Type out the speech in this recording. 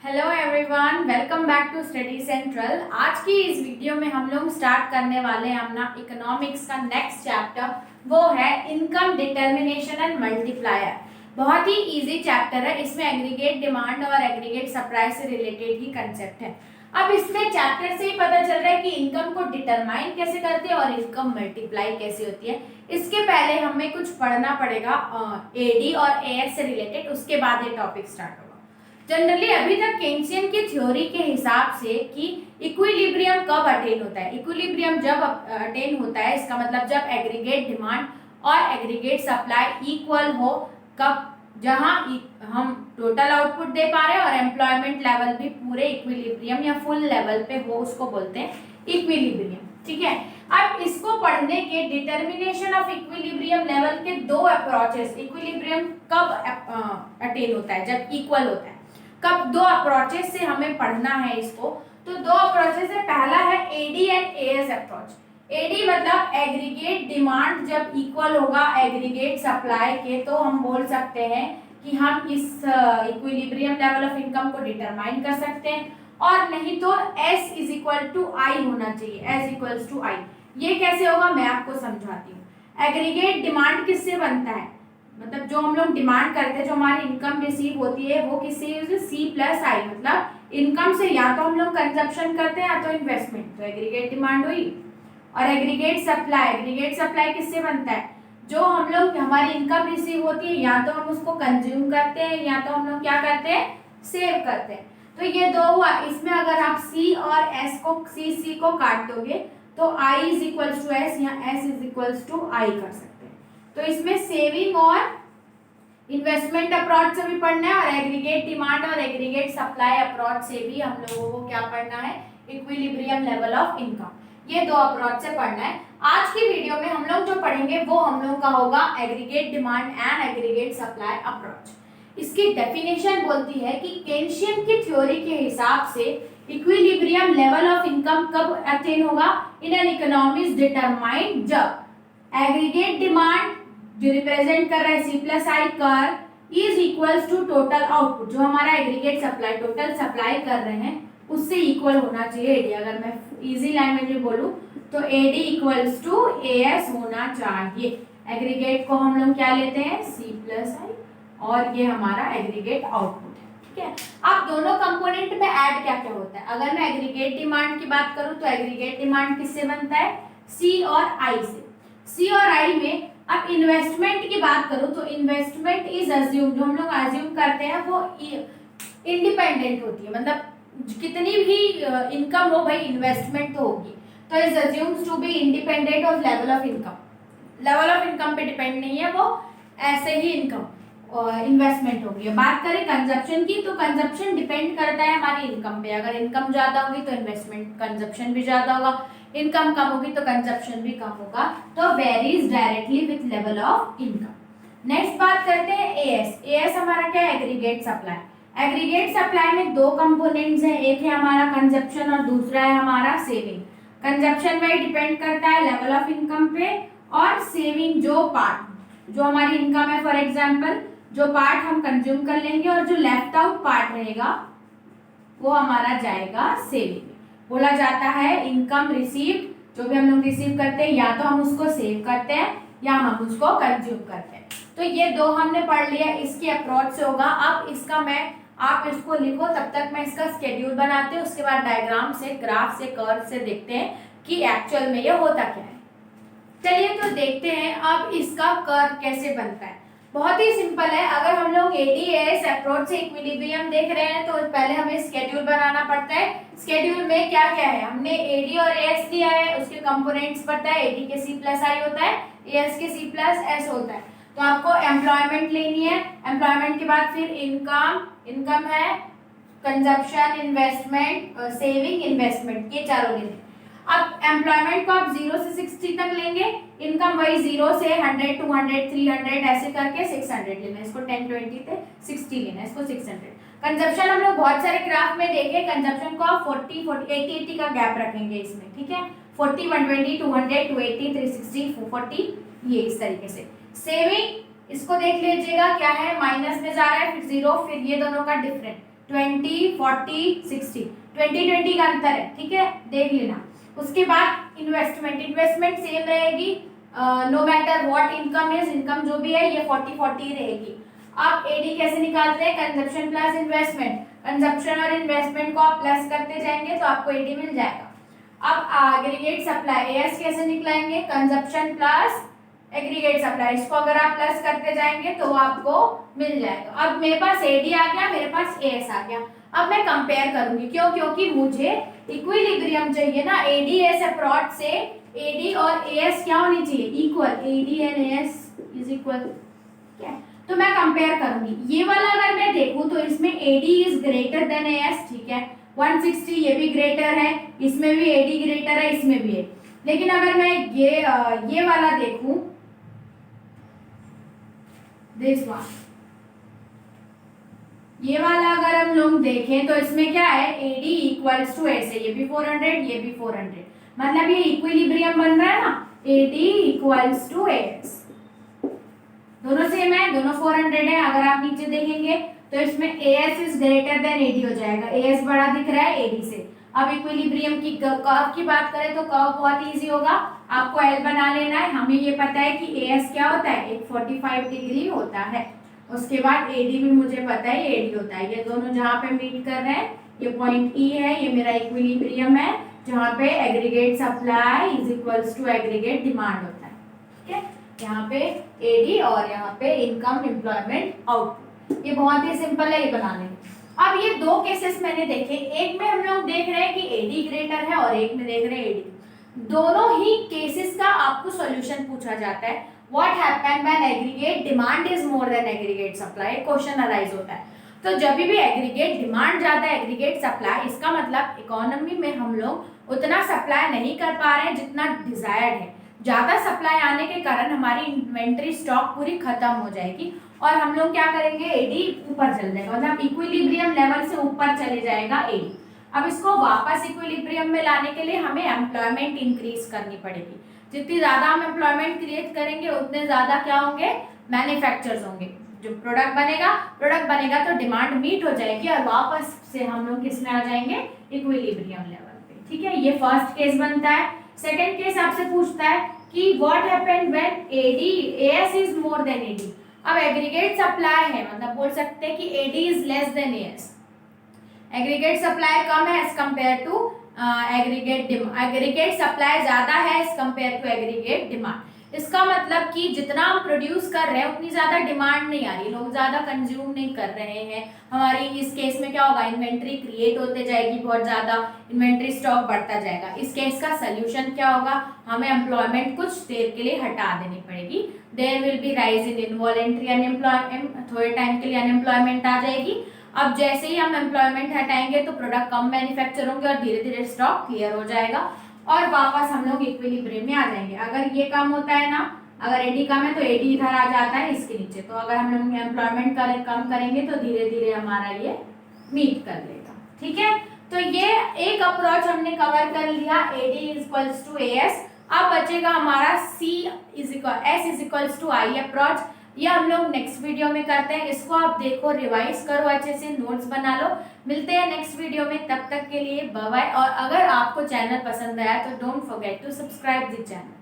Hello everyone, welcome back to study central. आज की इस वीडियो में हम लोग स्टार्ट करने वाले हैं अपना इकोनॉमिक्स का नेक्स्ट चैप्टर। वो है इनकम डिटर्मिनेशन एंड मल्टीप्लायर। बहुत ही इजी चैप्टर है। इसमें एग्रीगेट डिमांड और एग्रीगेट सप्लाई से रिलेटेड ही कंसेप्ट है। अब इसमें चैप्टर से ही पता चल रहा है कि इनकम को डिटरमाइन कैसे करते हैं और इनकम मल्टीप्लाई कैसे होती है। इसके पहले हमें कुछ पढ़ना पड़ेगा एडी और एएस से रिलेटेड, उसके बाद ये टॉपिक स्टार्ट होगा। जनरली अभी तक केन्सियन की थ्योरी के हिसाब से कि इक्विलिब्रियम कब अटेन होता है। इक्विलिब्रियम जब अटेन होता है, इसका मतलब जब एग्रीगेट डिमांड और एग्रीगेट सप्लाई इक्वल हो। कब? जहां हम टोटल आउटपुट दे पा रहे हैं और एम्प्लॉयमेंट लेवल भी पूरे इक्विलिब्रियम या फुल लेवल पे हो, उसको बोलते हैं इक्विलिब्रियम। ठीक है। अब इसको पढ़ने के डिटर्मिनेशन ऑफ इक्विलिब्रियम लेवल के दो अप्रोचेस। इक्विलिब्रियम कब अटेन होता है? जब इक्वल होता है। कब? दो अप्रोचेस से हमें पढ़ना है इसको। तो दो अप्रोचेस है। पहला है AD and AS approach. AD मतलब एग्रीगेट डिमांड जब इक्वल होगा एग्रीगेट सप्लाई के, तो हम बोल सकते हैं कि हम इस इक्विलिब्रियम लेवल ऑफ इनकम को डिटरमाइन कर सकते हैं। और नहीं तो S is equal to I होना चाहिए। S equals to I. ये कैसे होगा मैं आपको समझाती हूँ। एग्रीगेट डिमांड किससे बनता है? मतलब जो हम लोग डिमांड करते हैं, जो हमारी इनकम रिसीव होती है, वो किससे? सी प्लस आई। मतलब इनकम से या तो हम लोग कंजप्शन करते हैं या तो इन्वेस्टमेंट, तो एग्रीगेट डिमांड हुई। और एग्रीगेट सप्लाई किससे बनता है? जो हम लोग हमारी इनकम रिसीव होती है, या तो हम उसको कंज्यूम करते हैं या तो हम लोग क्या करते हैं? सेव करते हैं। तो ये दो हुआ। इसमें अगर आप सी और एस को सी को काट दोगे तो I is equals to S या एस इज इक्वल्स टू आई कर सकते हैं। तो इसमें सेविंग और इन्वेस्टमेंट अप्रोच से भी पढ़ना है और एग्रीगेट डिमांड और एग्रीगेट सप्लाई अप्रोच से भी हम लोगों को क्या पढ़ना है? Equilibrium level of income. ये दो अप्रोच से पढ़ना है। आज की वीडियो में हम लोग जो पढ़ेंगे वो हम लोग का होगा aggregate demand and aggregate supply approach. इसकी डेफिनेशन बोलती है कि केन्सियन की थ्योरी के हिसाब से इक्विलिब्रियम लेवल ऑफ इनकम कब अटेन होगा? In an economy is determined जब एग्रीगेट डिमांड जो रिप्रेजेंट कर रहा है C plus I curve is equals to total output. जो हमारा एग्रीगेट सप्लाई टोटल सप्लाई कर रहे हैं उससे इक्वल होना चाहिए एडी। अगर मैं इजी लैंग्वेज में बोलूं तो एडी इक्वल्स टू एएस होना चाहिए। एग्रीगेट को हम लोग क्या लेते हैं? सी प्लस आई, और ये हमारा एग्रीगेट आउटपुट है। ठीक है। अब दोनों कंपोनेंट में ऐड क्या क्या होता है? अगर मैं एग्रीगेट डिमांड की बात करूं तो एग्रीगेट डिमांड किससे बनता है? सी और आई से। सी और आई में अब इन्वेस्टमेंट की बात करूं तो इन्वेस्टमेंट इज अज्यूम, जो हम लोग अज्यूम करते हैं वो इंडिपेंडेंट होती है। मतलब कितनी भी इनकम हो भाई, इन्वेस्टमेंट तो होगी। तो is assumes to be independent of level of income. Level of income पे डिपेंड नहीं है, वो ऐसे ही इनकम इन्वेस्टमेंट होगी। बात करें कंजप्शन की तो कंजप्शन डिपेंड करता है हमारी इनकम पे। अगर इनकम ज्यादा होगी तो इन्वेस्टमेंट कंजप्शन भी ज्यादा होगा, इनकम कम होगी तो कंजप्शन भी कम होगा। तो varies directly with level of income. Next बात करते हैं एएस। एएस हमारा क्या है? Aggregate supply. एग्रीगेट सप्लाई में दो कंपोनेंट्स हैं, एक है हमारा कंजप्शन और दूसरा है हमारा सेविंग। कंजप्शन में डिपेंड करता है लेवल ऑफ इनकम पे, और सेविंग जो पार्ट जो हमारी इनकम है, फॉर एग्जाम्पल जो पार्ट हम कंज्यूम कर लेंगे और जो लेफ्ट आउट पार्ट रहेगा वो हमारा जाएगा सेविंग। बोला जाता है इनकम रिसीव, जो भी हम लोग रिसीव करते हैं या तो हम उसको सेव करते हैं या हम उसको कंज्यूम करते हैं। तो ये दो हमने पढ़ लिया, इसकी अप्रोच से होगा। अब इसका आप इसको लिखो, तब तक मैं इसका स्केड्यूल बनाती हूँ। उसके बाद डायग्राम से, ग्राफ से, कर्व से देखते हैं कि एक्चुअल में ये होता क्या है। चलिए तो देखते हैं अब इसका कर्व कैसे बनता है। बहुत ही सिंपल है। अगर हम लोग एडीएस अप्रोच से इक्विलिब्रियम देख रहे हैं तो पहले हमें स्केड्यूल बनाना पड़ता है। स्केड्यूल में क्या क्या है? हमने एडी और एएस लिया है, उसके कंपोनेंट्स पता है। एडी के सी प्लस आई होता है, एएस के सी प्लस एस होता है। तो आपको एम्प्लॉयमेंट लेनी है। एम्प्लॉयमेंट के बाद फिर इनकम है, कंजप्शन, इन्वेस्टमेंट, सेविंग, इन्वेस्टमेंट, ये चारों लेने। अब एम्प्लॉयमेंट को आप 0 से 60 तक लेंगे, इनकम वही 0 से 100, 200, 300 ऐसे करके 600 लेना है। इसको 10, 20 थे 60 लेना है, इसको 600। कंजप्शन हम लोग बहुत सारे ग्राफ में देखे, कंजप्शन को आप 40, 80 का गैप रखेंगे इसमें। ठीक है। 40, 120, 200, 280, 360, 440, ये इस तरीके से। सेविंग इसको देख लीजिएगा क्या है, माइनस में जा रहा है, फिर 0, फिर ये दोनों का डिफरेंट 20, 40, 60, 20 का अंतर है, ठीक है, देख लेना। उसके बाद इन्वेस्टमेंट सेम रहेगी, no matter what income is, income जो भी है ये 40 रहेगी। अब एडी कैसे निकालते हैं, कंजप्शन प्लस इन्वेस्टमेंट, कंजप्शन और इन्वेस्टमेंट को आप प्लस करते जाएंगे तो आपको एडी मिल जाएगा। अब एग्रीगेट सप्लाई एएस कैसे निकालेंगे, कंजप्शन प्लस एग्रीगेट सप्लाई, इसको अगर आप प्लस करते जाएंगे तो आपको मिल जाएगा। अब मेरे पास एडी आ गया, मेरे पास एएस आ गया। अब मैं कंपेयर करूंगी, क्यों, क्योंकि मुझे इक्विलिब्रियम चाहिए ना, एडी एस अप्रोच से एडी और एएस क्या होनी चाहिए, equal, AD and AS is equal, क्या, तो मैं कंपेयर करूंगी। ये वाला अगर मैं देखूं तो इसमें AD is greater than AS, ठीक है, 160 ये भी ग्रेटर है, इसमें भी एडी ग्रेटर है, इसमें भी है। लेकिन अगर मैं ये वाला देखूं, दिस वन, ये वाला अगर हम लोग देखें तो इसमें क्या है, एडी इक्वल्स टू एस है, ये भी 400, ये भी 400, मतलब ये इक्विलिब्रियम बन रहा है ना, एडी इक्वल्स टू एस, दोनों सेम है, दोनों 400 है। अगर आप नीचे देखेंगे तो इसमें AS is greater than AD हो जाएगा, एएस बड़ा दिख रहा है एडी से। अब इक्विलिब्रियम की कर्व की बात करें तो कर्व बहुत इजी होगा, आपको एल बना लेना है। हमें ये पता है कि एएस क्या होता है, एक 45 डिग्री होता है। उसके बाद एडी भी मुझे पता है एडी होता है, ये दोनों जहाँ पे मीट कर रहे हैं, ये पॉइंट ई है, ये मेरा इक्विलिब्रियम है, जहाँ पे aggregate supply is equals to aggregate demand होता है, ठीक है, यहाँ पे एडी और यहाँ पे इनकम एम्प्लॉयमेंट आउटपुट। ये बहुत ही सिंपल है, ये बना लेंगे। अब ये दो केसेस मैंने देखे, एक में हम लोग देख रहे हैं कि एडी ग्रेटर है और एक में देख रहे हैं एडी। दोनों ही केसेस का आपको सॉल्यूशन पूछा जाता है, what happen when aggregate demand is more then aggregate supply, question arise होता है। तो जब भी एग्रीगेट डिमांड ज्यादा है एग्रीगेट सप्लाई, इसका मतलब इकोनॉमी में हम लोग उतना सप्लाई नहीं कर पा रहे हैं जितना डिजायर्ड है। ज्यादा सप्लाई आने के कारण हमारी इन्वेंट्री स्टॉक पूरी खत्म हो जाएगी और हम लोग क्या करेंगे, एडी ऊपर चल जाएगा, मतलब इक्विलिब्रियम लेवल से ऊपर चले जाएगा एडी। अब इसको वापस इक्विलिब्रियम में लाने के लिए हमें एम्प्लॉयमेंट इंक्रीज करनी पड़ेगी। जितनी ज्यादा हम एम्प्लॉयमेंट क्रिएट करेंगे उतने ज्यादा क्या होंगे, मैन्युफैक्चर्स होंगे, जो प्रोडक्ट बनेगा तो डिमांड मीट हो जाएगी और वापस से हम लोग किस में आ जाएंगे, इक्विलिब्रियम लेवल पे, ठीक है। ये फर्स्ट केस बनता है। सेकंड केस आपसे पूछता है कि what happened when AD AS is more than AD. अब एग्रीगेट सप्लाई है, मतलब बोल सकते हैं कि AD is less than AS, aggregate supply कम है as compare to aggregate supply ज्यादा है as compare to aggregate demand. इसका मतलब कि जितना हम प्रोड्यूस कर रहे हैं उतनी ज्यादा डिमांड नहीं आ रही, लोग ज्यादा कंज्यूम नहीं कर रहे हैं। हमारी इस केस में क्या होगा, इन्वेंट्री क्रिएट होते जाएगी, बहुत ज्यादा इन्वेंट्री स्टॉक बढ़ता जाएगा। इस केस का सोल्यूशन क्या होगा, हमें एम्प्लॉयमेंट कुछ देर के लिए हटा देनी पड़ेगी। There will be rise in involuntary unemployment, थोड़े टाइम के लिए अनएम्प्लॉयमेंट आ जाएगी। अब जैसे ही हम एम्प्लॉयमेंट हटाएंगे तो प्रोडक्ट कम मैन्युफैक्चर होंगे और धीरे धीरे स्टॉक क्लियर हो जाएगा और वापस हम लोग इक्विलिब्रियम में आ जाएंगे। अगर ये कम होता है ना, अगर एडी कम है तो एडी इधर आ जाता है इसके नीचे, तो अगर हम लोग एम्प्लॉयमेंट कम करेंगे तो धीरे धीरे हमारा ये मीट कर लेगा, ठीक है। तो ये एक अप्रोच हमने कवर कर लिया, एडी इक्वल्स टू एएस। अब बचेगा हमारा C is equal S is equals to I approach. ये हम लोग नेक्स्ट वीडियो में करते हैं, इसको आप देखो, रिवाइज करो, अच्छे से नोट्स बना लो। मिलते हैं नेक्स्ट वीडियो में, तब तक के लिए बाय बाय। और अगर आपको चैनल पसंद आया तो don't forget to subscribe the channel.